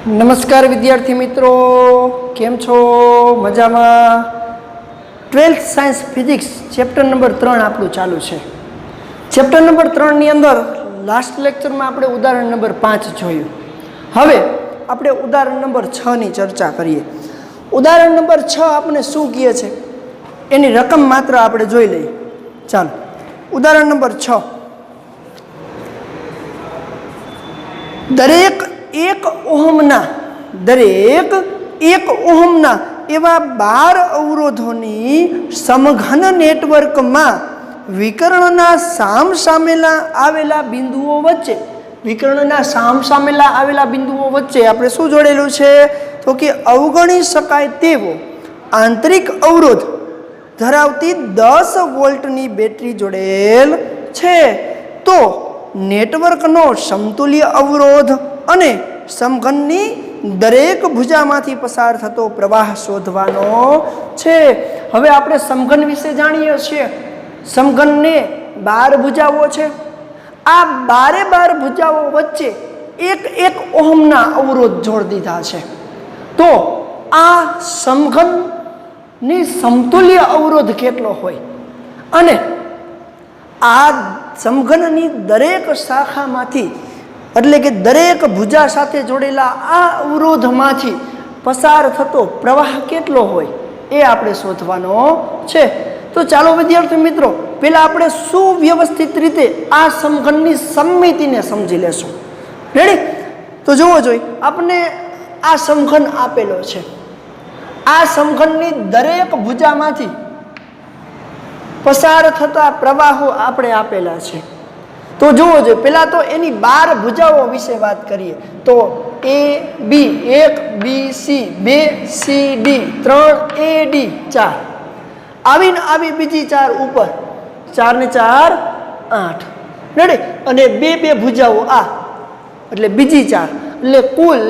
નમસ્કાર વિદ્યાર્થી મિત્રો, કેમ છો? મજામાં? 12th science physics chapter number 3 આપણું ચાલુ છે. ચેપ્ટર નંબર 3 ની અંદર લાસ્ટ લેક્ચરમાં આપણે ઉદાહરણ નંબર 5 જોયું. હવે આપણે ઉદાહરણ નંબર 6 ની ચર્ચા કરીએ. ઉદાહરણ નંબર 6 આપણે શું કહે છે એની રકમ માત્ર આપણે જોઈ લઈએ. ચાલો, ઉદાહરણ નંબર 6. દરેક 1 ઓહમના એવા 12 અવરોધોની સમઘન નેટવર્કમાં વિકર્ણના સામસામેલા આવેલા બિંદુઓ વચ્ચે આપણે શું જોડેલું છે? તો કે અવગણી શકાય તેવો આંતરિક અવરોધ ધરાવતી 10 વોલ્ટની બેટરી જોડેલ છે. તો નેટવર્કનો સમતુલ્ય અવરોધ અને સમઘનની દરેક ભુજામાંથી પસાર થતો પ્રવાહ શોધવાનો છે. હવે આપણે સમઘન વિશે જાણીએ છીએ. સમઘનને 12 ભુજાઓ છે. આ 12 ભુજાઓ વચ્ચે 1 ઓહમના અવરોધ જોડી દીધા છે. તો આ સમઘનની સમતુલ્ય અવરોધ કેટલો હોય અને આ સમઘનની દરેક શાખામાંથી એટલે કે દરેક ભુજા સાથે જોડેલા આ અવરોધમાંથી પસાર થતો પ્રવાહ કેટલો હોય એ આપણે શોધવાનો છે. તો ચાલો વિદ્યાર્થી મિત્રો, પહેલા આપણે સુવ્યવસ્થિત રીતે આ સમઘનની સમમિતિને સમજી લેશું. રેડી? તો જોવો જોઈએ, આપણે આ સમઘન આપેલો છે. આ સમઘનની દરેક ભુજામાંથી પસાર થતા પ્રવાહો આપણે આપેલા છે. તો જોવો જોઈએ, પહેલા તો એની 12 ભુજાઓ વિશે વાત કરીએ. તો A B 1 B C 2 C D 3 A D 4 આવીને આવી બીજી 4 ઉપર 4 ને 4 8. રેડી? અને બે ભુજાઓ આ એટલે બીજી 4, એટલે કુલ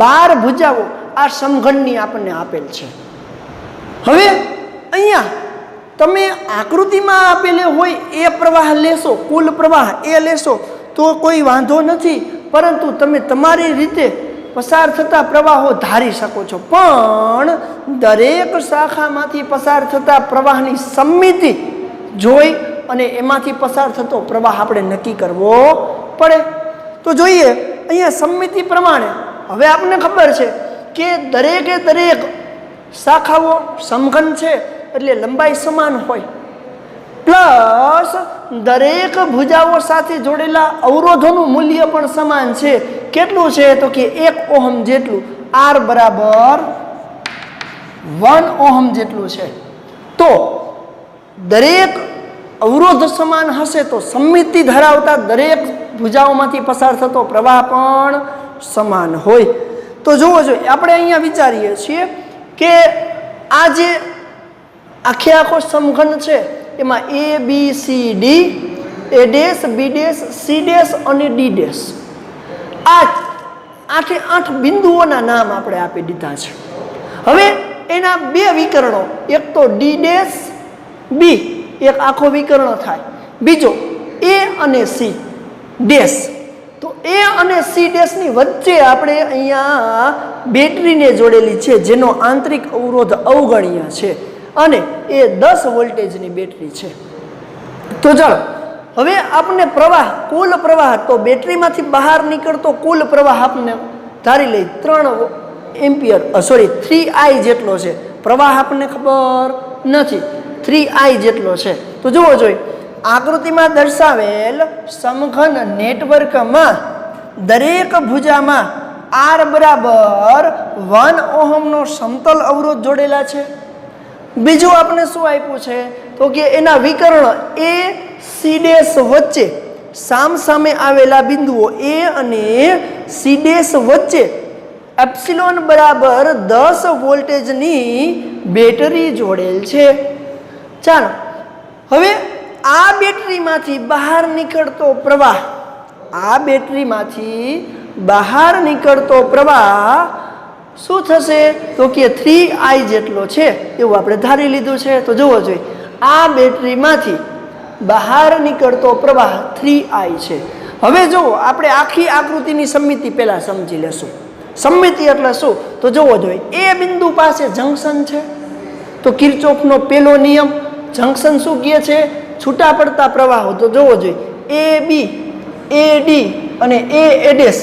12 ભુજાઓ આ સમઘનની આપણને આપેલ છે. હવે અહીંયા તમે આકૃતિમાં આપેલે હોય એ પ્રવાહ લેશો, કુલ પ્રવાહ એ લેશો તો કોઈ વાંધો નથી, પરંતુ તમે તમારી રીતે પસાર થતા પ્રવાહો ધારી શકો છો. પણ દરેક શાખામાંથી પસાર થતા પ્રવાહની સમમિતિ જોઈ અને એમાંથી પસાર થતો પ્રવાહ આપણે નક્કી કરવો પડે. તો જોઈએ અહીંયા સમમિતિ પ્રમાણે હવે આપણને ખબર છે કે દરેક શાખાઓ સમઘન છે એટલે લંબાઈ સમાન હોય, પ્લસ દરેક ભુજાઓ સાથે જોડેલા અવરોધોનું મૂલ્ય પણ સમાન છે. કેટલું છે? તો કે 1 ઓહમ જેટલું. R બરાબર 1 ઓહમ જેટલું છે. તો દરેક અવરોધ સમાન હશે તો સમમિતિ ધરાવતા દરેક ભુજાઓમાંથી પસાર થતો પ્રવાહ પણ સમાન હોય. તો જોવો જોઈએ, આપણે અહીંયા વિચારીએ છીએ કે આ જે આખો સમઘન છે એમાં A B C D A dash B dash C dash અને D ડેશ આ 8 બિંદુઓના નામ આપણે આપી દીધા છે. હવે એના 2 વિકર્ણો, એક તો D ડેશ B, એક આખો વિકર્ણ થાય, બીજો A અને C ડેશ. તો A અને C ડેશની વચ્ચે આપણે અહીંયા બેટરીને જોડેલી છે જેનો આંતરિક અવરોધ અવગણ્ય છે અને એ 10 વોલ્ટેજની બેટરી છે. તો ચાલો હવે આપણે પ્રવાહ, કુલ પ્રવાહ, તો બેટરીમાંથી બહાર નીકળતો કુલ પ્રવાહ આપણે ધારી લઈ 3I જેટલો છે. પ્રવાહ આપણને ખબર નથી, 3I જેટલો છે. તો જુઓ જોઈએ, આકૃતિમાં દર્શાવેલ સમઘન નેટવર્કમાં દરેક ભુજામાં R બરાબર 1 ઓહમનો સમતલ અવરોધ જોડેલા છે. બીજું આપણે શું આપ્યું છે? તો કે એના વિકર્ણ A C ડેશ વચ્ચે સામસામે આવેલા બિંદુઓ A અને C ડેશ વચ્ચે એપ્સિલોન બરાબર 10 વોલ્ટેજની બેટરી જોડેલ છે. ચાલો હવે આ બેટરીમાંથી બહાર નીકળતો પ્રવાહ શું થશે? તો કે 3I જેટલો છે એવું આપણે ધારી લીધું છે. તો જોવો જોઈએ, આ બેટરીમાંથી બહાર નીકળતો પ્રવાહ 3I છે. હવે જુઓ, આપણે આખી આકૃતિની સમમિતિ પહેલા સમજી લેશું. સમમિતિ એટલે શું? તો જોવો જોઈએ, એ બિંદુ પાસે જંકશન છે, તો કિર્ચોફનો પહેલો નિયમ જંકશન શું કહે છે? છૂટા પડતા પ્રવાહો. તો જોવો જોઈએ, એ બી, એ ડી અને એ ડેશ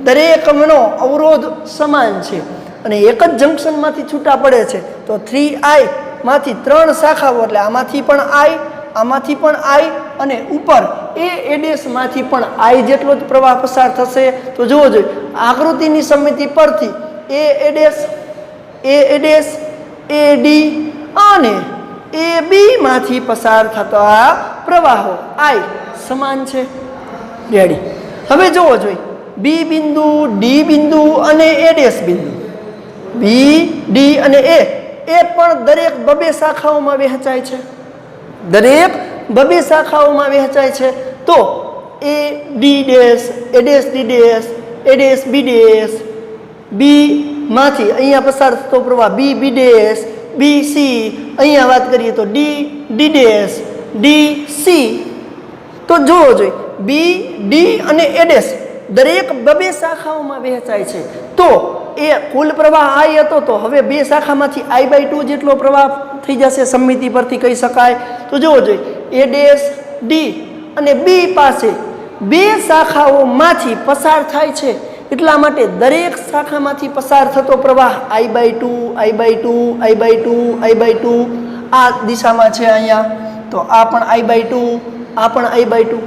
દરેકનો અવરોધ સમાન છે અને એક જ જંકશનમાંથી છૂટા પડે છે. તો 3I માંથી 3 શાખાઓ એટલે આમાંથી પણ I, આમાંથી પણ I અને ઉપર એ ડેશ માંથી પણ I જેટલો જ પ્રવાહ પસાર થશે. તો જોવો જોઈએ, આકૃતિની સમમિતિ પરથી એ dash, A dash, A D અને એ બી માંથી પસાર થતા પ્રવાહો I સમાન છે. રેડી. હવે જોવો જોઈએ, બી બિંદુ, ડી બિંદુ અને એ ડેશ બિંદુ, બી, ડી અને એ પણ દરેક બબે શાખાઓમાં વહેંચાય છે, દરેક બબે શાખાઓમાં વહેંચાય છે. તો A D dash, A dash D dash, A dash B dash, B માંથી અહીંયા પસાર થતો પ્રવાહ બી બી ડેશ, બી સી, અહીંયા વાત કરીએ તો D D dash, D C. તો જોવો જોઈએ, બી, ડી અને એ ડેશ દરેક બબે શાખાઓમાં વહેંચાય છે. તો એ કુલ પ્રવાહ I હતો, તો હવે બે શાખામાંથી I/2 જેટલો પ્રવાહ થઈ જશે, સમમિતિ પરથી કહી શકાય. તો જોવો જોઈએ, એ ડેશ, ડી અને બી પાસે બે શાખાઓમાંથી પસાર થાય છે, એટલા માટે દરેક શાખામાંથી પસાર થતો પ્રવાહ I/2, I/2, I/2, I/2 આ દિશામાં છે અહીંયા. તો આ પણ I/2, આ પણ I/2.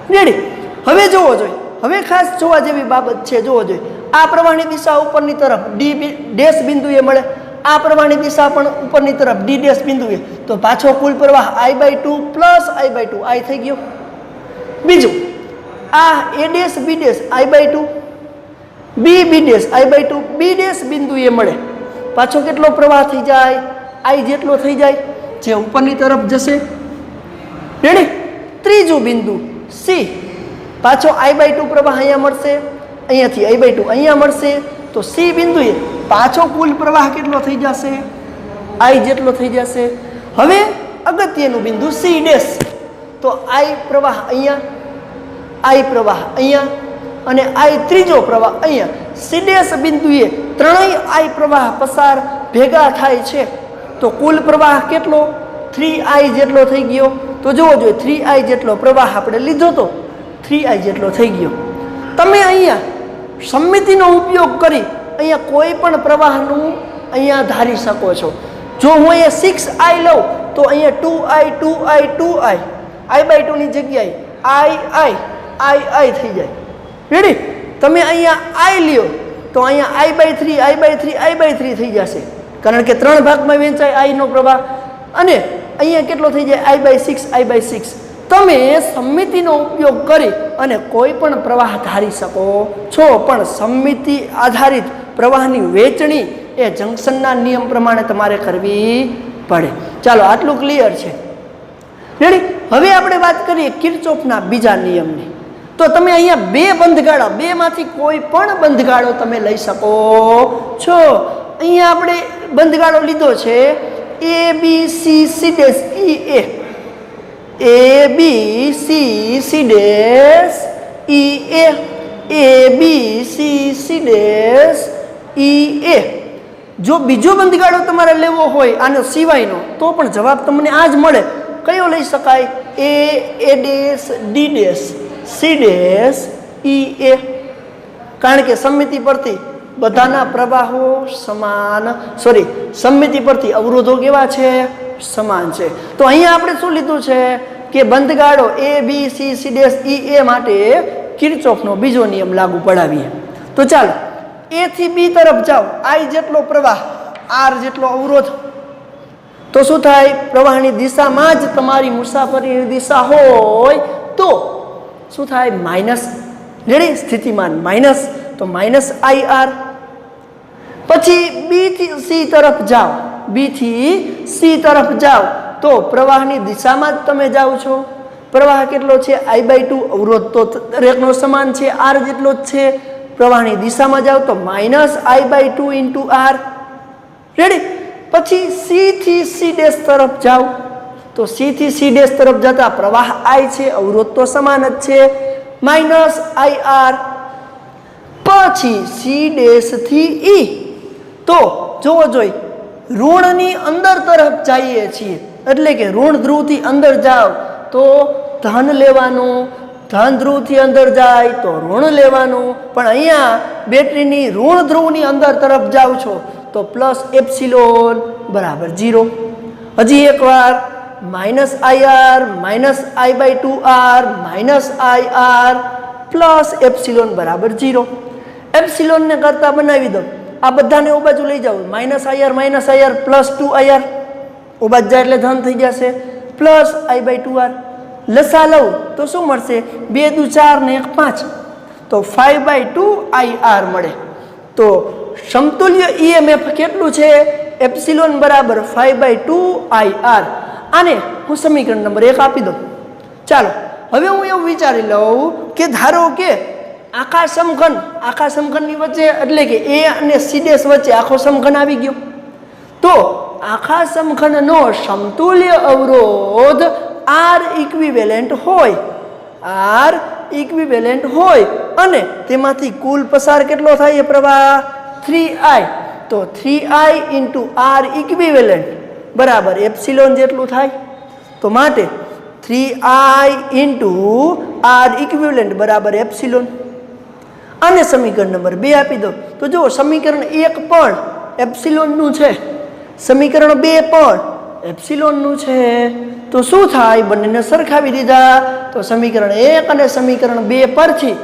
રેડી. હવે જોવો જોઈએ, હવે ખાસ જોવા જેવી બાબત છે. જોવો જોઈએ, આ પ્રવાહની દિશા ઉપરની તરફ ડી ડેશ બિંદુએ મળે, આ પ્રવાહની દિશા પણ ઉપરની તરફ ડી ડેશ બિંદુએ. તો પાછો કુલ પ્રવાહ I/2 પ્લસ I/2 I થઈ ગયો. બીજું, આ A dash B dash I/2, B B dash I/2 B dash બિંદુએ મળે, પાછો કેટલો પ્રવાહ થઈ જાય? I જેટલો થઈ જાય, જે ઉપરની તરફ જશે. રેડી. ત્રીજું બિંદુ સી, પાછો I/2 પ્રવાહ અહીંયા મળશે, અહીંયાથી I/2 અહીંયા મળશે. તો સી બિંદુએ પાછો કુલ પ્રવાહ કેટલો થઈ જશે? I જેટલો થઈ જશે. હવે અગત્યનું બિંદુ સી ડેશ, તો I પ્રવાહ અહીંયા, I પ્રવાહ અહીંયા અને I ત્રીજો પ્રવાહ અહીંયા. સી ડેશ બિંદુએ ત્રણેય I પ્રવાહ પસાર ભેગા થાય છે, તો કુલ પ્રવાહ કેટલો? 3I જેટલો થઈ ગયો. તો જોવો જોઈએ, 3I જેટલો પ્રવાહ આપણે લીધો તો 3I જેટલો થઈ ગયો. તમે અહીંયા સમમિતિનો ઉપયોગ કરી અહીંયા કોઈ પણ પ્રવાહનું અહીંયા ધારી શકો છો. જો હું અહીંયા 6I લઉં તો અહીંયા 2I 2I 2I I/2 ની જગ્યાએ I થઈ જાય. રેડી. તમે અહીંયા I લ્યો તો અહીંયા I/3 I/3 I/3 થઈ જશે, કારણ કે 3 ભાગમાં વહેંચાય I નો પ્રવાહ. અને અહીંયા કેટલો થઈ જાય? I/6 I/6. તમે સમમિતિનો ઉપયોગ કરી અને કોઈ પણ પ્રવાહ ધારી શકો છો, પણ સમમિતિ આધારિત પ્રવાહની વહેંચણી એ જંકશનના નિયમ પ્રમાણે તમારે કરવી પડે. ચાલો, આટલું ક્લિયર છે. રેડી. હવે આપણે વાત કરીએ કિર્ચોફના બીજા નિયમની. તો તમે અહીંયા બે બંધગાળા, બે માંથી કોઈ પણ બંધગાળો તમે લઈ શકો છો. અહીંયા આપણે બંધગાળો લીધો છે એ B C C dash E એ, એ B C C dash E એ, એ B C C dash E એ. જો બીજો બંધગાળો તમારે લેવો હોય આનો સિવાયનો, તો પણ જવાબ તમને આ જ મળે. કયો લઈ શકાય? A dash, D dash, C dash E A. કારણ કે સમમિતિ પરથી બધાના પ્રવાહો સમાન, સમમિતિ પરથી અવરોધો કેવા છે? સમાન છે. તો અહીંયા આપણે શું લીધું છે કે બંધગાળો એ B C C dash E એ માટે કિર્ચોફનો બીજો નિયમ લાગુ પડાવીએ. તો ચાલો, એ થી બી તરફ જાઓ, I જેટલો પ્રવાહ, R જેટલો અવરોધ. તો શું થાય? પ્રવાહની દિશામાં જ તમારી મુસાફરીની દિશા હોય તો શું થાય? માઇનસ. રેડી. સ્થિતિમાન માઇનસ, તો માઇનસ IR. પછી બી થી સી તરફ જાઓ, બી થી સી તરફ જાઓ તો પ્રવાહની દિશામાં જ તમે જાઓ છો. પ્રવાહ કેટલો છે? I/2. અવરોધ તો દરેકનો સમાન છે, R જેટલો જ છે. પ્રવાહની દિશામાં જાઓ તો minus I/2 into R. Ready. પછી સી થી સી ડેશ તરફ જાઓ તો સી થી સી ડેશ તરફ જતા પ્રવાહ I છે, અવરોધ તો સમાન જ છે, માઇનસ IR. પછી સી ડેશથી ઈ તો જોવો જોઈ ઋણની અંદર તરફ જઈએ છીએ એટલે કે ઋણ ધ્રુવથી અંદર જાઓ તો ધન લેવાનું, ધન ધ્રુવથી અંદર જાય તો ઋણ લેવાનું, પણ અહીંયા બેટરીની ઋણ ધ્રુવની અંદર તરફ જાઓ છો તો પ્લસ એપ્સિલોન બરાબર 0. હજી એકવાર minus IR minus I/2R minus IR plus epsilon બરાબર 0. એપ્સિલોનને કરતા બનાવી દો, આ બધાને ઓ બાજુ લઈ જાઓ, માઇનસ IR પ્લસ 2IR ઓ બાજુ જાય એટલે ધન થઈ જશે પ્લસ I/2R. લસા લઉં તો શું મળશે? 2 દુ 4 ને 1 5 તો 5/2IR મળે. તો સમતુલ્ય EMF કેટલું છે? એપ્સિલોન બરાબર 5/2IR. આને હું સમીકરણ નંબર 1 આપી દઉં. ચાલો હવે હું એવું વિચારી લઉં કે ધારો કે આખા સમઘનની વચ્ચે એટલે કે A અને C ડેશ વચ્ચે આખો સમઘન આવી ગયો તો આખા સમઘનનો સમતુલ્ય અવરોધ R ઇક્વિવેલેન્ટ હોય અને તેમાંથી કુલ પસાર કેટલો થાય એ પ્રવાહ 3I. તો 3I × R ઇક્વિવેલેન્ટ બરાબર એપ્સિલોન જેટલું થાય. તો માટે 3I × R ઇક્વિવેલેન્ટ બરાબર એપ્સિલોન. અને સમીકરણ નંબર 2 આપી દો તો જો સમીકરણ 1 પણ એપ્સિલોનનું છે, સમીકરણ 2 પણ એપ્સિલોનનું છે, તો શું થાય? બંનેને સરખાવી દીધા તો સમીકરણ 1 અને સમીકરણ 2 પરથી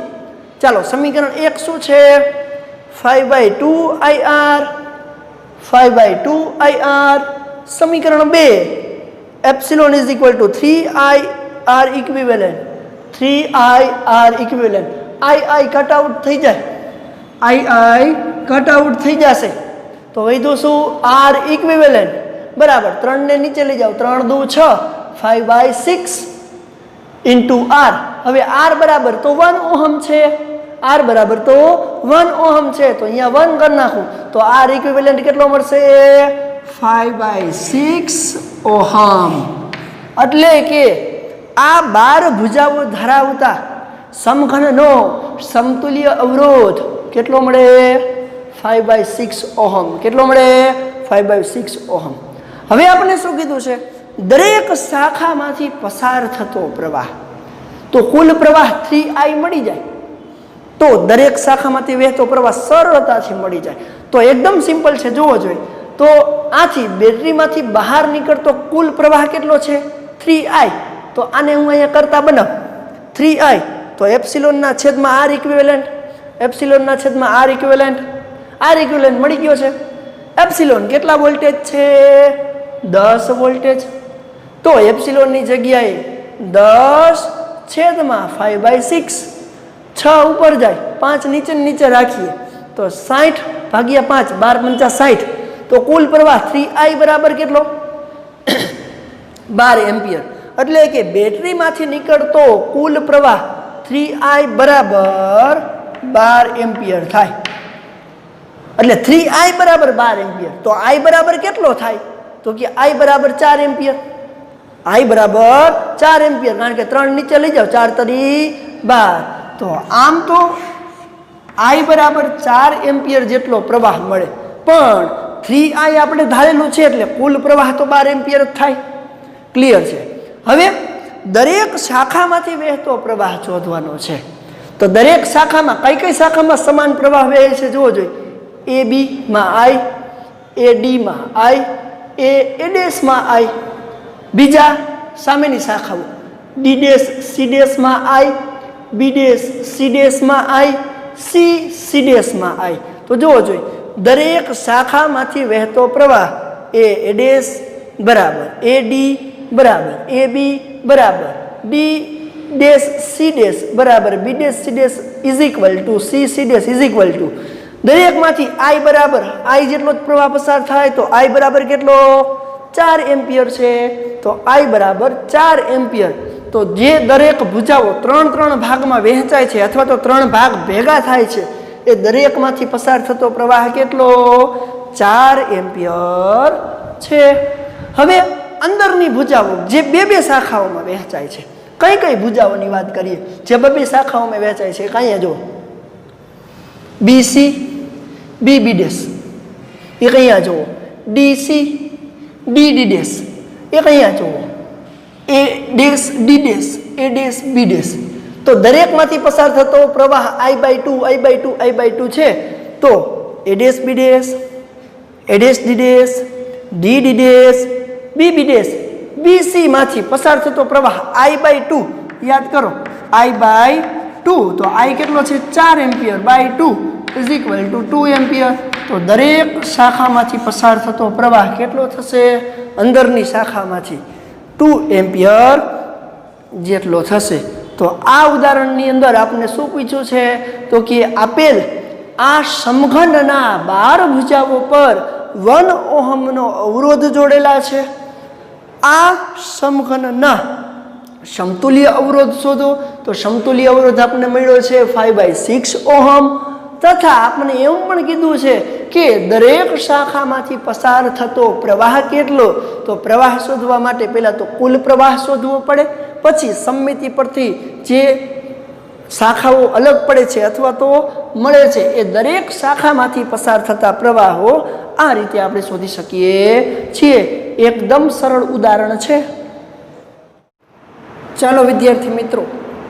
ચાલો સમીકરણ 1 શું છે? 5/2IR સમીકરણ 2 epsilon is equal two 3I R equivalent I cut out થઈ જાય, કટ આઉટ થઈ જશે તો વધ્યું શું? R ઇક્વિવેલેન્ટ બરાબર 3 ને નીચે લઈ જાઓ, 3 દુ 6 5/6 × R. હવે R બરાબર તો 1 ઓહમ છે, R બરાબર તો 1 ઓહમ છે તો અહીંયા 1 કરી નાખું તો R ઇક્વિવેલેન્ટ કેટલો મળશે? 5/6 ઓહમ. એટલે કે આ 12 ભુજાઓ ધરાવતા સમઘનનો સમતુલ્ય અવરોધ કેટલો મળે? 5/6 ઓહમ. કેટલો મળે? 5/6 ઓહમ. હવે આપણે શું કીધું છે? દરેક શાખામાંથી પસાર થતો પ્રવાહ, તો કુલ પ્રવાહ 3I મળી જાય તો દરેક શાખામાંથી વહેતો પ્રવાહ સરળતાથી મળી જાય. તો એકદમ સિમ્પલ છે, જોવો જોઈએ. તો આથી બેટરીમાંથી બહાર નીકળતો કુલ પ્રવાહ કેટલો છે? 3I. તો આને હું અહીંયા કરતા બનાવ 3I તો એપ્સિલોનના છેદમાં R ઇક્વિવેલેન્ટ, R ઇક્વિવેલેન્ટ મળી ગયો છે. એપ્સિલોન કેટલા વોલ્ટેજ છે? 10 વોલ્ટેજ. તો એપ્સિલોનની જગ્યાએ 10/5/6 6 ઉપર જાય, 5 નીચે રાખીએ તો 60/5 12 × 60 તો કુલ પ્રવાહ 3I બરાબર કેટલો? 12 એમ્પિયર. એટલે કે બેટરીમાંથી નીકળતો કુલ પ્રવાહ 3I બરાબર 12 એમ્પિયર થાય. એટલે 3I બરાબર 12 એમ્પિયર. તો I બરાબર કેટલો થાય? તો કે I બરાબર 4 એમ્પિયર. I બરાબર 4 એમ્પિયર, કારણ કે 3 નીચે લઈ જાઓ, 4 તરી 12. તો આમ તો I બરાબર 4 એમ્પિયર જેટલો પ્રવાહ મળે, પણ 3I આપણે ધારેલું છે એટલે કુલ પ્રવાહ તો 12 એમ્પિયર જ થાય. ક્લિયર છે? હવે દરેક શાખામાંથી વહેતો પ્રવાહ શોધવાનો છે. તો દરેક શાખામાં કઈ શાખામાં સમાન પ્રવાહ વહે છે જોવો જોઈએ. AB માં I, AD માં I, A ડેશ માં I. બીજા સામેની શાખાઓ D ડેશ C ડેશ માં I, B dash C dash માં I, C ડેશ માં I. તો જોવો જોઈએ દરેક શાખામાંથી વહેતો પ્રવાહ A ડેશ બરાબર AD બરાબર AB બરાબર B ડેશ C ડેશ બરાબર B dash C dash is equal to C dash is equal to દરેકમાંથી I બરાબર I જેટલો જ પ્રવાહ પસાર થાય તો I બરાબર કેટલો? 4 એમ્પિયર છે. તો I બરાબર 4 એમ્પિયર. તો જે દરેક ભુજાઓ 3 ભાગમાં વહેંચાય છે અથવા તો 3 ભાગ ભેગા થાય છે એ દરેકમાંથી પસાર થતો પ્રવાહ કેટલો? 4 એમ્પિયર છે. હવે અંદરની ભુજાઓ જે બે શાખાઓમાં વહેંચાય છે, કઈ ભુજાઓની વાત કરીએ જે બે શાખાઓમાં વહેંચાય છે? કાંઈ જો BC BB ડેશ એક અહીંયા જુઓ, DC DD ડેશ એક અહીંયા જુઓ, A dash D dash A dash B dash. તો દરેકમાંથી પસાર થતો પ્રવાહ I/2 I/2 I/2 છે. તો A dash B dash A dash D dash DD dash BB dash BC માંથી પસાર થતો પ્રવાહ I/2 યાદ કરો I/2 તો I કેટલો છે 4 ampere by 2 is equal to 2 ampere. તો દરેક શાખામાંથી પસાર થતો પ્રવાહ કેટલો થશે અંદરની શાખામાંથી 2 એમ્પિયર જેટલો થશે. તો આ ઉદાહરણની અંદર આપણે શું પૂછ્યું છે તો કે આપેલ આ સમઘનના 12 ભુજાઓ પર 1 ઓહમનો અવરોધ જોડેલા છે. આ સમઘનના સમતુલ્ય અવરોધ શોધો. તો સમતુલ્ય અવરોધ આપણને મળ્યો છે 5/6 ઓહમ. તથા આપણે એવું પણ કીધું છે કે દરેક શાખામાંથી પસાર થતો પ્રવાહ કેટલો. તો પ્રવાહ શોધવા માટે પહેલાં તો કુલ પ્રવાહ શોધવો પડે, પછી સમમિતિ પરથી જે શાખાઓ અલગ પડે છે અથવા તો મળે છે એ દરેક શાખામાંથી પસાર થતા પ્રવાહો આ રીતે આપણે શોધી શકીએ છીએ. એકદમ સરળ ઉદાહરણ છે. ચાલો વિદ્યાર્થી મિત્રો,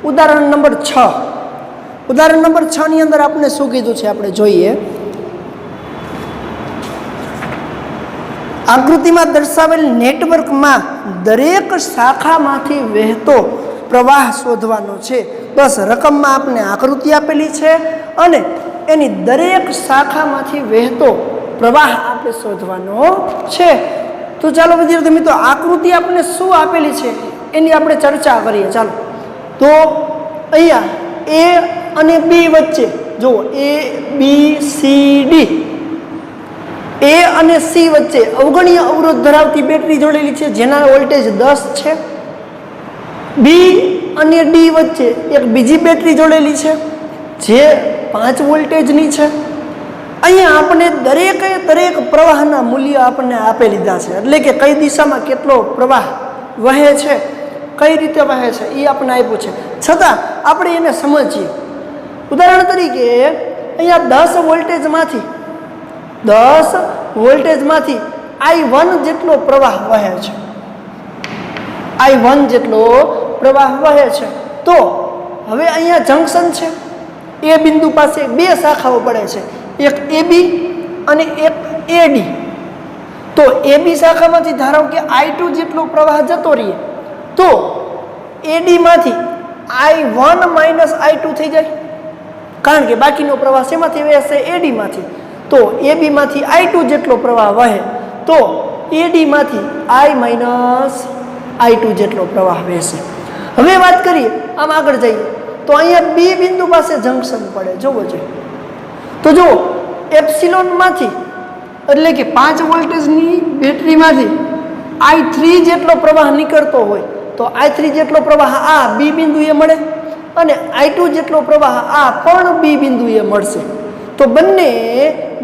ઉદાહરણ નંબર 6. ઉદાહરણ નંબર 6 ની અંદર આપણે શું કીધું છે આપણે જોઈએ. આકૃતિમાં દર્શાવેલ નેટવર્કમાં દરેક શાખામાંથી વહેતો પ્રવાહ શોધવાનો છે. બસ રકમમાં આપણે આકૃતિ આપેલી છે અને એની દરેક શાખામાંથી વહેતો પ્રવાહ આપણે શોધવાનો છે. તો ચાલો વિદ્યાર્થી મિત્રો, આકૃતિ આપણે શું આપેલી છે એની આપણે ચર્ચા કરીએ. ચાલો, તો અહીંયા A અને B વચ્ચે જુઓ ABCD A અને C વચ્ચે અવગણ્ય અવરોધ ધરાવતી બેટરી જોડેલી છે જેના વોલ્ટેજ 10 છે. B અને D વચ્ચે એક બીજી બેટરી જોડેલી છે જે 5 વોલ્ટેજની છે. અહીંયા આપણે દરેક પ્રવાહના મૂલ્ય આપણને આપી લીધા છે, એટલે કે કઈ દિશામાં કેટલો પ્રવાહ વહે છે, કઈ રીતે વહે છે એ આપણે આપ્યું છે. છતાં આપણે એને સમજીએ. ઉદાહરણ તરીકે અહીંયા 10 વોલ્ટેજમાંથી I1 જેટલો પ્રવાહ વહે છે. I1 જેટલો પ્રવાહ વહે છે. તો હવે અહીંયા જંકશન છે. એ બિંદુ પાસે બે શાખાઓ પડે છે, એક AB અને એક AD. તો AB શાખામાંથી ધારો કે I2 જેટલો પ્રવાહ જતો રહીએ તો AD માંથી I1 માઇનસ I2 થઈ જાય, કારણ કે બાકીનો પ્રવાહ શેમાંથી વહેશે AD માંથી. તો AB માંથી I2 જેટલો પ્રવાહ વહે તો AD માંથી I માઇનસ I2 જેટલો પ્રવાહ વહેશે. હવે વાત કરીએ, આમ આગળ જઈએ તો અહીંયા B બિંદુ પાસે જંકશન પડે. જોવો જોઈએ તો જુઓ, એપ્સિલોનમાંથી એટલે કે 5 વોલ્ટેજની બેટરીમાંથી I3 જેટલો પ્રવાહ નીકળતો હોય તો I3 જેટલો પ્રવાહ આ B બિંદુએ મળે અને I2 જેટલો પ્રવાહ આ પણ B બિંદુએ મળશે. તો બંને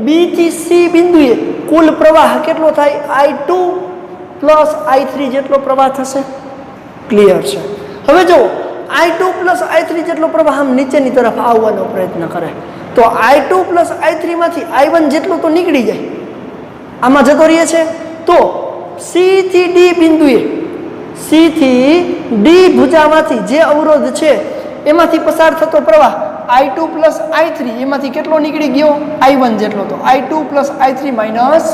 B થી C બિંદુએ કુલ પ્રવાહ કેટલો થાય? I2 પ્લસ I3 જેટલો પ્રવાહ થશે. ક્લિયર છે? હવે જો I2 પ્લસ I3 જેટલો પ્રવાહ આમ નીચેની તરફ આવવાનો પ્રયત્ન કરે તો I2 પ્લસ I3 માંથી I1 જેટલો તો નીકળી જાય, આમાં જતો રહે છે. તો C થી D બિંદુએ, C થી D ભુજામાંથી જે અવરોધ છે એમાંથી પસાર થતો પ્રવાહ I2 પ્લસ I3 એમાંથી કેટલો નીકળી ગયો? I1 જેટલો. તો I2 plus I3 minus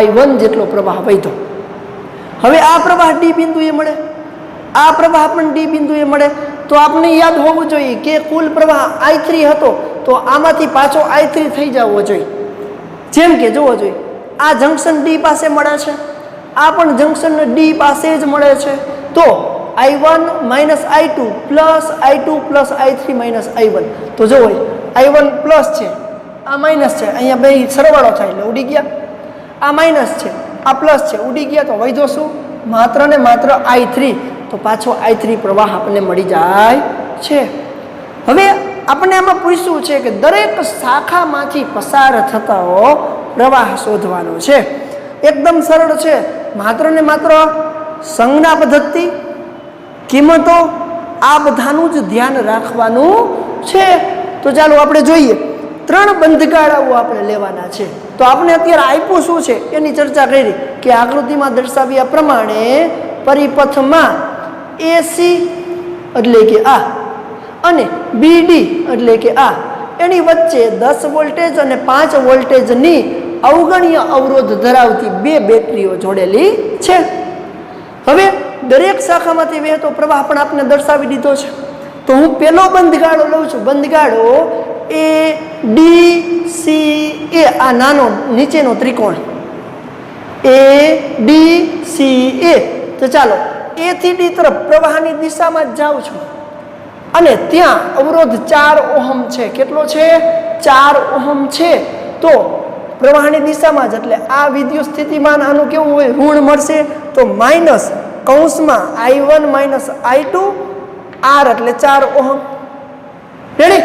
I1 જેટલો પ્રવાહ વહેતો. હવે આ પ્રવાહ D બિંદુએ મળે, આ પ્રવાહ પણ D બિંદુએ મળે. તો આપણે યાદ હોવું જોઈએ કે કુલ પ્રવાહ I3 હતો તો આમાંથી પાછો I3 થઈ જવો જોઈએ. જેમ કે જોવો જોઈએ, આ જંકશન D પાસે મળે છે, આ પણ જંકશન D પાસે જ મળે છે. તો I1 minus I2 plus I2 plus I3 minus I1. તો જોવો I1 પ્લસ છે, આ માઇનસ છે, અહીંયા બે સરવાળો થાય એટલે ઉડી ગયા. આ માઇનસ છે, આ પ્લસ છે, ઉડી ગયા. તો વધ્યો શું? માત્ર ને માત્ર I3. તો પાછો I3 પ્રવાહ આપણને મળી જાય છે. હવે આપણને આમાં પૂછ્યું છે કે દરેક શાખામાંથી પસાર થતો પ્રવાહ શોધવાનો છે. એકદમ સરળ છે, માત્ર ને માત્ર સંજ્ઞા પદ્ધતિ, કિંમતો, આ બધાનું જ ધ્યાન રાખવાનું છે. તો ચાલો આપણે જોઈએ. ત્રણ બંધગાળાઓ આપણે લેવાના છે. તો આપણે અત્યારે આપ્યું શું છે એની ચર્ચા કરી કે આકૃતિમાં દર્શાવ્યા પ્રમાણે પરિપથમાં એસી એટલે કે આ અને બીડી એટલે કે આ એની વચ્ચે 10 વોલ્ટેજ અને 5 વોલ્ટેજની અવગણ્ય અવરોધ ધરાવતી બે બેટરીઓ જોડેલી છે. હવે દરેક શાખામાંથી વહેતો પ્રવાહ પણ આપણે દર્શાવી દીધો છે. તો હું પહેલો બંધગાળો લઉં છું. બંધગાળો એ ડી સી એ આ નાનો નીચેનો ત્રિકોણ એ ડી સી એ. તો ચાલો એ થી ડી તરફ પ્રવાહની દિશામાં જ જાઉં છું અને ત્યાં અવરોધ 4 ઓહમ છે. કેટલો છે? 4 ઓહમ છે. તો પ્રવાહની દિશામાં જ એટલે આ વિદ્યુત સ્થિતિમાન આનું કેવું હોય? ઋણ મળશે. તો માઇનસ કૌંસમાં I1 માઇનસ I2 R એટલે 4 ઓહમ. રેડી?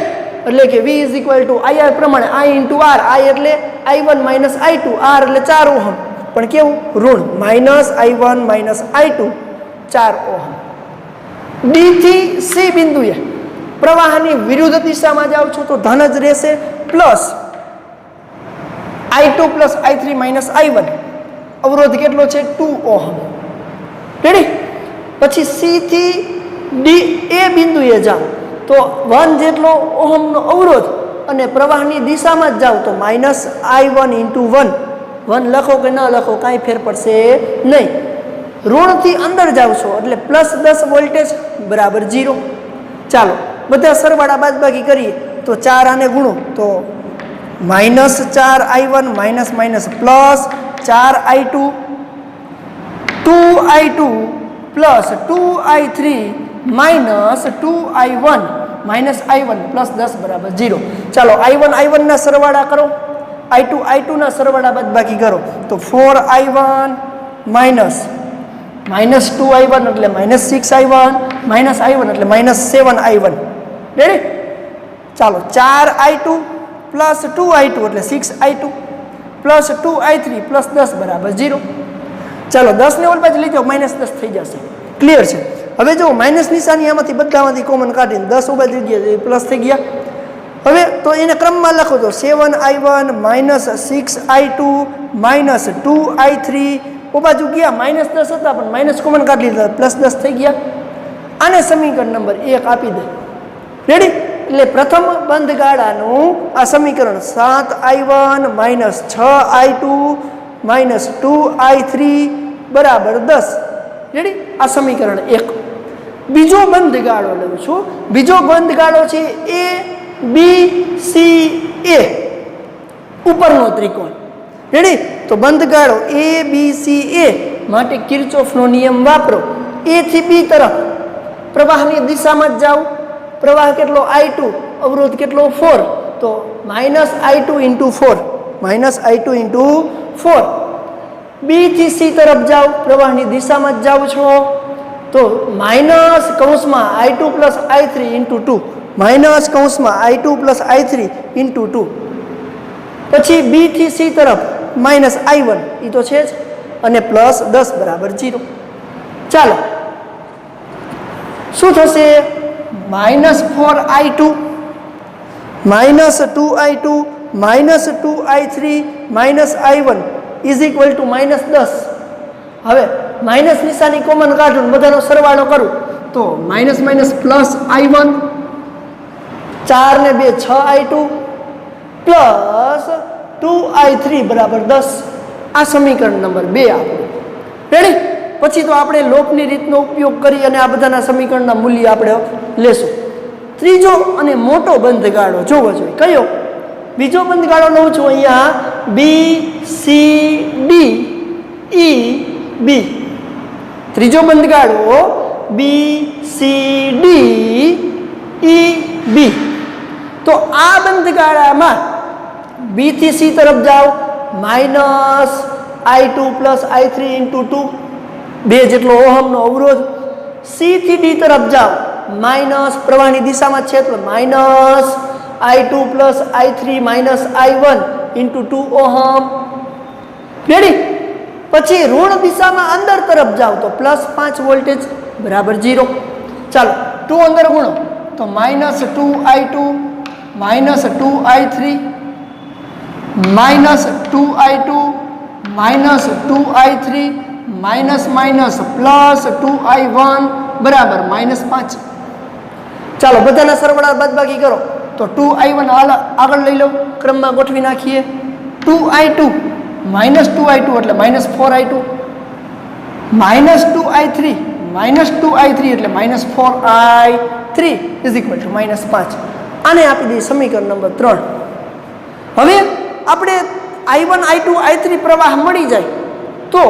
એટલે કે V is equal two IR પ્રમાણે I ઇન્ટુ R. I એટલે I1 માઇનસ I2, R એટલે 4 ઓહમ. પણ કેવું? ઋણ. Minus I1 minus I2 4 ohm. D થી સી બિંદુએ પ્રવાહની વિરુદ્ધ દિશામાં જાઉં છું તો ધન જ રહેશે. Plus I2 plus I3 minus I1 અવરોધ કેટલો છે? 2 ઓહમ. રેડી? પછી સી થી ડી એ બિંદુએ જાઓ તો 1 જેટલો ઓહમનો અવરોધ અને પ્રવાહની દિશામાં જ જાઓ તો માઇનસ I1 ઇન્ટુ 1 લખો કે ન લખો કાંઈ ફેર પડશે નહીં. ઋણથી અંદર જાવ છો એટલે પ્લસ 10 વોલ્ટેજ બરાબર 0. ચાલો બધા સરવાળા બાદબાકી કરીએ તો 4 આને ગુણો તો minus 4 I1 minus minus plus 4 I2 2 I2 plus 2 I3 minus 2 I1 minus I1 plus 10 બરાબર 0. ચાલો I1 ના સરવાળા કરો, I2 ના સરવાળા બાદબાકી કરો તો 4 I1 માઇનસ 2 I1 એટલે માઇનસ 6 I1 માઇનસ I1 એટલે માઇનસ 7 I1. રેડી? ચાલો 4 I2 પ્લસ 2 I2 એટલે 6 I2 પ્લસ 2 I3 પ્લસ 10 બરાબર 0. ચાલો 10 ને ઓલ બાજુ લઈ જાઓ માઇનસ 10 થઈ જશે. ક્લિયર છે? હવે જો માઇનસ નિશાની આમાંથી બધામાંથી કોમન કાઢીને 10 ઓલ બાજુ ગયા પ્લસ થઈ ગયા. હવે તો એને ક્રમમાં લખો તો 7 I1 minus 6 I2 minus 2 I3 ઓ બાજુ ગયા માઇનસ 10 હતા પણ માઇનસ કોમન કાઢી લીધા પ્લસ 10 થઈ ગયા. આને સમીકરણ નંબર 1 આપી દે. રેડી? એટલે પ્રથમ બંધગાળાનું આ સમીકરણ 7 I1 minus 6 I2 minus 2 I3 બરાબર 10. રેડી? આ સમીકરણ 1. બીજો બંધગાળો લઉં છું. બીજો બંધગાળો છે એ બી સી એ ઉપરનો ત્રિકોણ. રેડી? તો બંધગાળો એ બી સી એ માટે કિર્ચોફનો નિયમ વાપરો. એ થી બી તરફ પ્રવાહની દિશામાં જ જાઓ. પ્રવાહ કેટલો? I2 અવરોધ કેટલો? 4. તો minus I2 into 4 minus I2 into 4. બી થી સી તરફ જાઓ પ્રવાહની દિશામાં જ જાઓ છો તો માઇનસ કૌંસમાં I2 plus I3 into 2 minus કૌંસમાં I2 પ્લસ I3 ઇન્ટુ 2. પછી બી થી સી તરફ માઇનસ I1 એ તો છે જ અને પ્લસ 10 બરાબર 0. ચાલો શું થશે? Minus 4 I2 minus 2 I2 minus 2 I3 minus I1 is equal two minus 10. હવે માઇનસ નિશાની કોમન કાઢું બધાનો સરવાળો કરું તો માઇનસ માઇનસ પ્લસ I1 4 ને 2 6 I2 પ્લસ 2 I3 બરાબર 10. આ સમીકરણ નંબર 2 આપણું. રેડી? પછી તો આપણે લોપની રીતનો ઉપયોગ કરી અને આ બધાના સમીકરણના મૂલ્ય આપણે લેશું. ત્રીજો અને મોટો બંધગાળો જોવો જોઈએ. કયો? બીજો બંધગાળો લઉં છું અહીંયા બી સી ડી ઈ બી. ત્રીજો બંધગાળો બી સી ડી ઈ બી. તો આ બંધગાળામાં બી થી સી તરફ જાઓ minus I2 plus I3 into 2 2 જેટલો ઓહમનો અવરોધ. સી થી ડી તરફ જાઓ માઇનસ પ્રવાહની દિશામાં છે તો minus I2 plus I3 minus I1 into 2 ohm. Ready? પછી ઋણ દિશામાં અંદર તરફ જાઓ તો પ્લસ 5 વોલ્ટેજ બરાબર 0. ચાલો 2 અંદર ગુણો તો minus 2 I2 minus 2i3 minus 2i2 minus 2i3 minus minus plus 2i1 બરાબર -5. ચાલો બધાના સરવાળા બાદબાકી કરો તો 2i1 આગળ લઈ લો, ક્રમમાં ગોઠવી નાખીએ. 2i2 -2i2 એટલે -4i2 -2i3 -2i3 એટલે -4i3 ઇઝ ઇક્વલ ટુ -5. આને આપી દઈએ સમીકરણ નંબર 3. હવે આપણે i1 i2 i3 પ્રવાહ મળી જાય તો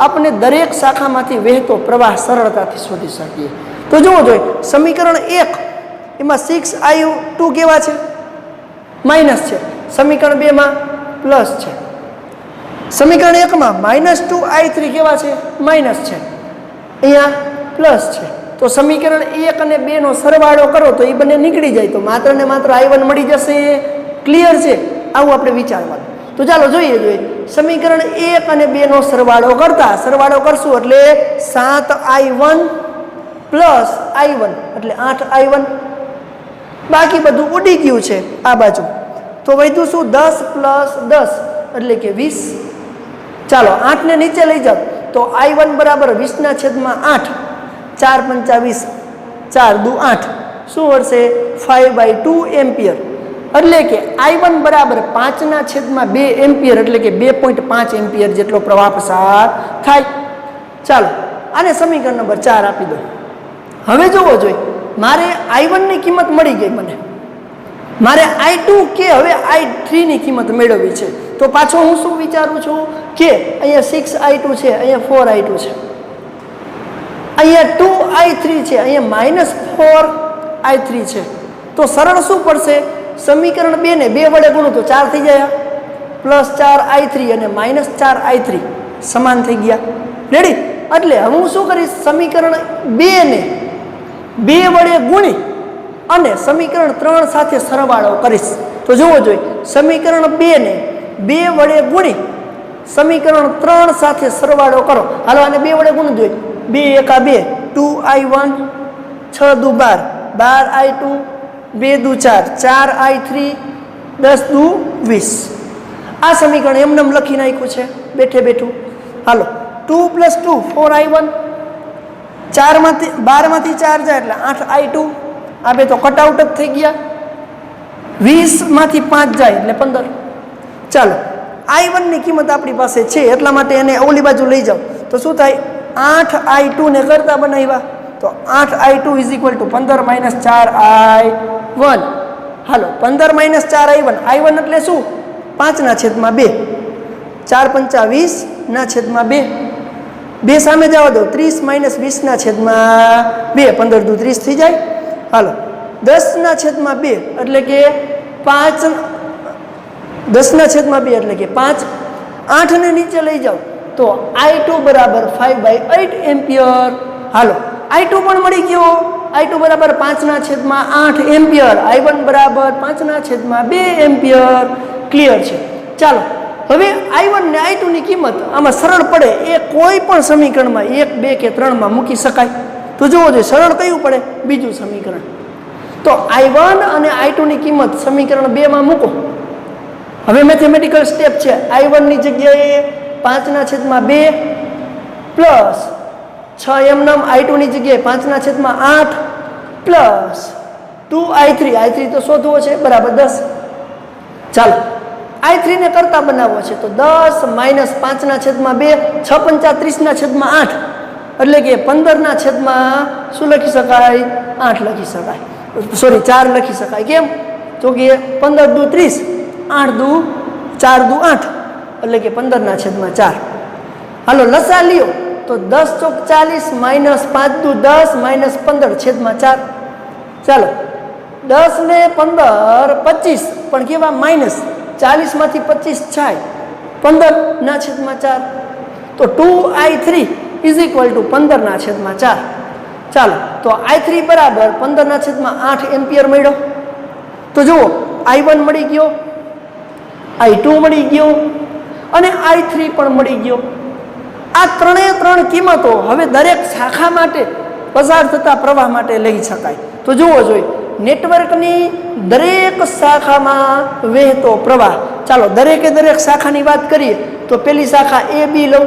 આપણે દરેક શાખામાંથી વહેતો પ્રવાહ સરળતાથી શોધી શકીએ. તો જુઓ જોઈએ સમીકરણ 1 એમાં 6i2 કેવા છે? માઇનસ છે. સમીકરણ 2 માં પ્લસ છે. સમીકરણ 1 માં -2i3 કેવા છે? માઇનસ છે. અહીંયા પ્લસ છે. તો સમીકરણ 1 અને 2 નો સરવાળો કરો તો એ બંને નીકળી જાય તો માત્ર ને માત્ર i1 મળી જશે. ક્લિયર છે? આવું આપણે વિચારવાનું. તો ચાલો જોઈએ સમીકરણ 1 અને 2 નો સરવાળો કરશું એટલે 7i1 પ્લસ i1 એટલે 8i1. બાકી બધું ઉડી ગયું છે આ બાજુ. તો વધ્યું શું? 10 પ્લસ 10 એટલે કે 20. ચાલો 8 ને નીચે લઈ જાઓ તો i1 બરાબર 20/8 4 5 20 4 2 8 શું મળશે? 5/2 એમ્પિયર. એટલે કે i1 બરાબર 5/2 એમ્પિયર એટલે કે 2.5 એમ્પિયર જેટલો પ્રવાહ પસાર થાય. ચાલો આને સમીકરણ નંબર 4 આપી દો. હવે જોવો જોઈએ મારે i1 ની કિંમત મળી ગઈ, મારે i2 કે હવે i3 ની કિંમત મેળવવી છે. તો પાછો હું શું વિચારું છું કે અહીંયા 6i2 છે, અહીંયા 4i2 છે, અહીંયા 2i3 છે, અહીંયા -4i3 છે. તો સરળ શું પડશે? સમીકરણ 2 ને 2 વડે ગુણો તો 4 થઈ જાય, +4i3 અને -4i3 સમાન થઈ ગયા. રેડી? એટલે હું શું કરીશ? સમીકરણ 2 ને 2 વડે ગુણી અને સમીકરણ 3 સાથે સરવાળો કરીશ. તો જુઓ જોઈએ સમીકરણ 2 ને 2 વડે ગુણી સમીકરણ 3 સાથે સરવાળો કરો. હાલો આને 2 વડે ગુણવું જોઈએ. 2 એકા 2 2i1 6 દુ 12 12i2 2 દુ 4 4i3 10 દુ 20. આ સમીકરણ એમને લખી નાખ્યું છે બેઠે બેઠું. હાલો 2 + 2 4i1 12 માંથી 4 જાય એટલે 8i2. આ બે તો કટ આઉટ જ થઈ ગયા. 20 માંથી 5 જાય એટલે 15. ચાલો i1 ની કિંમત આપણી પાસે છે એટલા માટે એને ઓલી બાજુ લઈ જાઓ તો શું થાય? 8i2 ને કરતા બનાવ્યા તો 8i2 = 15 - 4i1. હાલો 15 - 4i1. i1 એટલે શું? 5/2 4 × 5 = 20/2. 2 સામે જવા દો 30 - 20/2 15 દુ 30 થઈ જાય. હાલો 10/2 એટલે કે 5 10/2 એટલે કે 5. 8 ને નીચે લઈ જાઓ તો i2 બરાબર 5/8 એમ્પિયર. હાલો i2 પણ મળી ગયો. i2 બરાબર 5/8 એમ્પિયર. i1 બરાબર 5/2 એમ્પિયર. ક્લિયર છે? ચાલો હવે i1 ને i2 ની કિંમત આમાં સરળ પડે એ કોઈ પણ સમીકરણમાં 1 2 કે 3 માં મૂકી શકાય. તો જુઓ જોઈએ સરળ કયું પડે? બીજું સમીકરણ. તો i1 અને i2 ની કિંમત સમીકરણ 2 માં મૂકો. હવે મેથેમેટિકલ સ્ટેપ છે. i1 ની જગ્યાએ 5/2 પ્લસ 6 એમનેમ i2 ની જગ્યાએ 5/8 પ્લસ 2i3 i3 તો શોધવો છે બરાબર 10. ચાલો i3 ને કરતા બનાવવો છે તો 10 - 5/2 6 × 30/8 એટલે કે 15 શું લખી શકાય? 8 લખી શકાય. સોરી 4 લખી શકાય. કેમ? તો કે 15 દુ 30 8 દુ 4 દુ 8 એટલે કે 15/4. હાલો લસા લ્યો તો 10 ચોક 40 -5 દુ 10 -15/4. ચાલો 10 ને 15 25 પણ કેવા માઇનસ 40 માંથી 25 જાય 15/4. તો 2i3 = 15/4. ચાલો તો i3 બરાબર 15/8 એમ્પિયર મળ્યો. તો જુઓ i1 મળી ગયો, i2 મળી ગયો અને i3 પણ મળી ગયો. આ ત્રણે કિંમતો હવે દરેક શાખા માટે પસાર થતા પ્રવાહ માટે લઈ શકાય. તો જુઓ જોઈએ નેટવર્કની દરેક શાખામાં વહેતો પ્રવાહ. ચાલો દરેકે દરેક શાખાની વાત કરીએ તો પેલી શાખા એ બી લઉં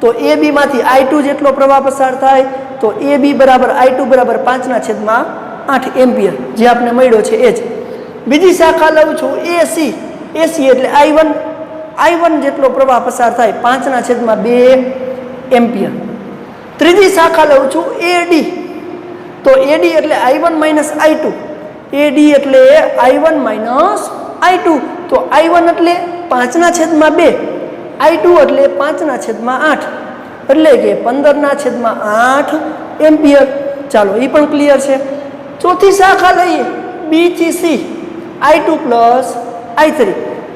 તો એ બીમાંથી I2 જેટલો પ્રવાહ પસાર થાય તો એ બી બરાબર I2 બરાબર 5/8 એમ્પિયર જે આપણે મળ્યો છે એ જ. બીજી શાખા લઉં છું એસી એટલે I1 જેટલો પ્રવાહ પસાર થાય 5/2 એમ્પિયર. ત્રીજી શાખા લઉં છું એડી તો એડી એટલે I1 - I2 એડી એટલે I1 - I2 તો I1 એટલે 5/2 I2 એટલે 5/8 એટલે કે 15/8 એમ્પિયર. ચાલો એ પણ ક્લિયર છે. ચોથી શાખા લઈએ બી થી સી I2 પ્લસ I3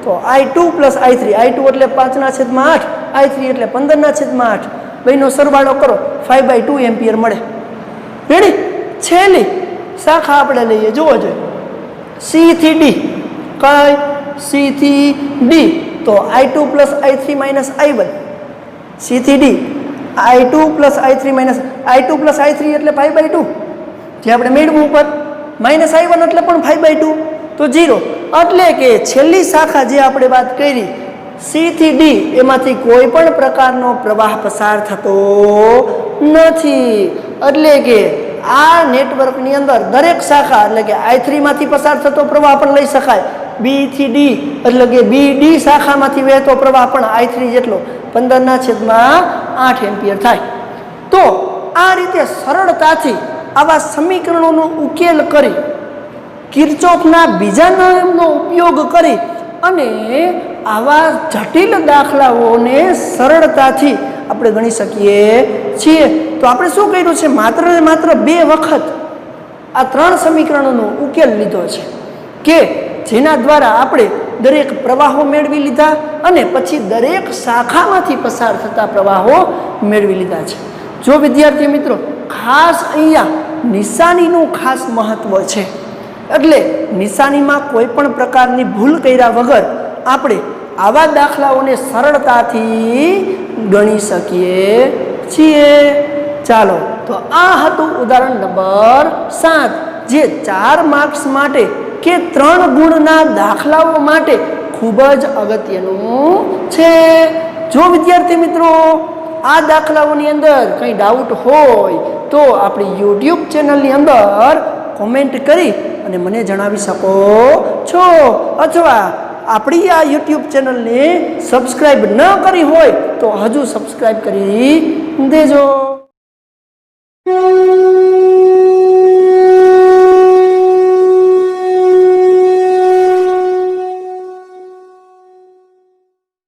તો I2 પ્લસ I3 I2 એટલે 5/8 I3 એટલે 15/8 બેનો સરવાળો કરો 5/2 એમ્પિયર મળે. રેડી. છેલ્લી શાખા આપણે લઈએ જુઓ જોઈએ સી થી ડી કઈ સી થી ડી તો I2 plus I3 minus I1 C થી D I2 plus I3 minus I2 plus I3 એટલે 5/2 જે આપણે મેળવું ઉપર માઇનસ I1 એટલે પણ 5/2 તો 0 એટલે કે છેલ્લી શાખા જે આપણે વાત કરી સી થી ડી એમાંથી કોઈ પણ પ્રકારનો પ્રવાહ પસાર થતો નથી. એટલે કે આ નેટવર્કની અંદર દરેક શાખા એટલે કે I3 માંથી પસાર થતો પ્રવાહ પણ લઈ શકાય બી થી ડી એટલે કે બી ડી શાખામાંથી વહેતો પ્રવાહ પણ I3 જેટલો 15/8 એમ્પિયર થાય. તો આ રીતે સરળતાથી આવા સમીકરણોનો ઉકેલ કરી કિર્ચોફના બીજા નિયમનો ઉપયોગ કરી અને આવા જટિલ દાખલાઓને સરળતાથી આપણે ગણી શકીએ છીએ. તો આપણે શું કર્યું છે માત્ર ને માત્ર 2 વખત આ 3 સમીકરણોનો ઉકેલ લીધો છે કે જેના દ્વારા આપણે દરેક પ્રવાહો મેળવી લીધા અને પછી દરેક શાખામાંથી પસાર થતા પ્રવાહો મેળવી લીધા છે. જો વિદ્યાર્થી મિત્રો ખાસ અહીંયા નિશાનીનું ખાસ મહત્વ છે એટલે નિશાનીમાં કોઈ પણ પ્રકારની ભૂલ કર્યા વગર આપણે આવા દાખલાઓને સરળતાથી ગણી શકીએ છીએ. ચાલો તો આ હતું ઉદાહરણ નંબર 7 જે 4 માર્ક્સ માટે કે 3 ગુણના દાખલાઓ માટે ખૂબ જ અગત્યનું છે. જો વિદ્યાર્થી મિત્રો આ દાખલાઓની અંદર કંઈ ડાઉટ હોય તો આપણી YouTube ચેનલની અંદર કોમેન્ટ કરી અને મને જણાવી શકો છો અથવા આપણી આ YouTube ચેનલને સબસ્ક્રાઈબ ન કરી હોય તો હજુ સબસ્ક્રાઈબ કરી દેજો.